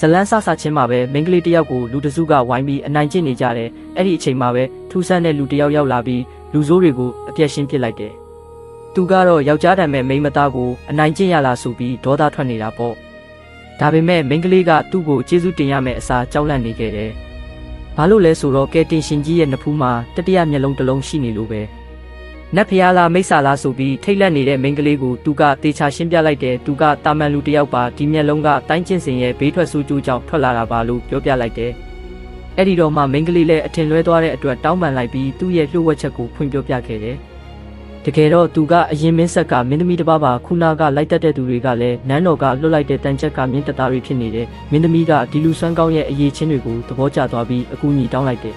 ဇလန်းဆဆချင်းမှာပဲမိန်းကလေးတယောက်ကိုလူတစုကဝိုင်းပြီးအနိုင်ကျင့်နေကြတယ်အဲ့ဒီအချိန်မှာပဲထူးဆန်းတဲ့လူတယောက်ရောက်လာပြီးလူဆိုးတွေကိုအပြက်ရှင်းပစ်လိုက်တယ်သူကတော့ယောက်ျားတံမဲ့မိန်းမသားကိုအနိုင်ကျင့်ရလာဆိုပြီးဒေါသထွက်နေတာပေါ့ဒါပေမဲ့မိန်းကလေးကသူ့ကိုကျေးဇူးတင်ရမယ့်အစားကြောက်လန့်နေခဲ့တယ်ဘာလို့လဲဆိုတော့ကဲတင်ရှင်ကြီးရဲ့နဖူးမှာတတိယမျက်လုံးတစ်လုံးရှိနေလို့ပဲနတ်ဖျားလားမိစ္ဆာလားဆိုပြီးထိတ်လန့်နေတဲ့မိန်းကလေးကိုသူကတေချာရှင်းပြလိုက်တယ်သူကတာမန်လူတယောက်ပါဒီမျက်လုံးကတိုင်းကျင့်စဉ်ရဲ့ဘေးထွက်ဆိုးကျိုးကြောင့်ထွက်လာတာပါလို့ပြောပြလိုက်တယ်အဲ့ဒီတော့မှမိန်းကလေးလည်းအထင်လွဲသွားတဲ့အတွက်တောင်းပန်လိုက်ပြီးသူ့ရဲ့လှုပ်ဝက်ချက်ကိုဖွင့်ပြောပြခဲ့တယ်တကယ်တော့သူကအရင်မင်းဆက်ကမင်းသမီးတစ်ပါးပါခုနကလိုက်တက်တဲ့သူတွေကလည်းနန်းတော်ကလွတ်လိုက်တဲ့တန်ချက်ကမြင့်တသားတွေဖြစ်နေတယ်မင်းသမီးကဒီလူဆွမ်းကောင်းရဲ့အရေးချင်းတွေကိုသဘောကျသွားပြီးအကူအညီတောင်းလိုက်တယ်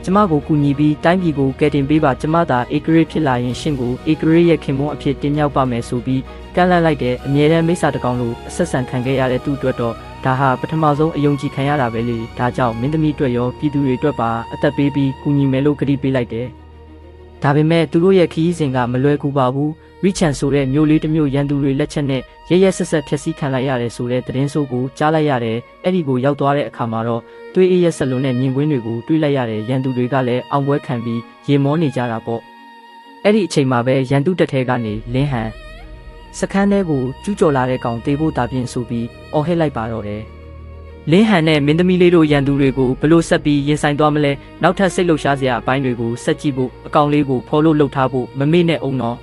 ကျမကိုကူညီပြီးတိုင်းပြည်ကိုကယ်တင်ပေးပါကျမသာဧကရေဖြစ်လာရင်ရှင်ကိုဧကရေရဲ့ခင်မွန်းအဖြစ်တင်မြောက်ပါမယ်ဆိုပြီးကန့်လန့်လိုက်တဲ့အမြဲတမ်းမိစ္ဆာတကောင်လိုအဆက်ဆံခံခဲ့ရတဲ့သူ့အတွက်တော့ဒါဟာပထမဆုံးအယုံကြည်ခံရတာပဲလေဒါကြောင့်မင်းသမီးအတွက်ရောပြည်သူတွေအတွက်ပါအသက်ပေးပြီးကူညီမယ်လို့ကတိပေးလိုက်တယ်ဒါပေမဲ့သူတို့ရဲ့ခရီးစဉ်ကမလွယ်ကူပါဘူးရီချန်ဆိုတဲ့မျိုးလေးတစ်မျိုးရန်သူတွေလက်ချက်နဲ့ရဲရဲဆက်ဆက်ဖျက်ဆီးခံလိုက်ရတယ်ဆိုတဲ့သတင်းဆိုးကိုကြားလိုက်ရတယ်အဲ့ဒီကိုရောက်သွားတဲ့အခါမှာတော့တွေးအေးရဲဆက်လုံးနဲ့မြင်ကွင်းတွေကိုတွေးလိုက်ရတယ်ရန်သူတွေကလည်းအောင်ပွဲခံပြီးရေမောနေကြတာပေါ့အဲ့ဒီအချိန်မှာပဲရန်သူတက်ထဲကနေလင်းဟန်စခန်းထဲကိုကျူးကျော်လာတဲ့ကောင်တေးဖို့တာပြင်ဆိုပြီးအော်ဟစ်လိုက်ပါတော့တယ်လင်းဟန်နဲ့မင်းသမီးလေးတို့ရန်သူတွေကိုဘလို့ဆက်ပြီးရင်ဆိုင်သွားမလဲနောက်ထပ်စိတ်လှုပ်ရှားစရာအပိုင်းတွေကိုဆက်ကြည့်ဖို့အကောင်လေးကိုဖော်လို့လှုပ်ထားဖို့မမေ့နဲ့အောင်တော့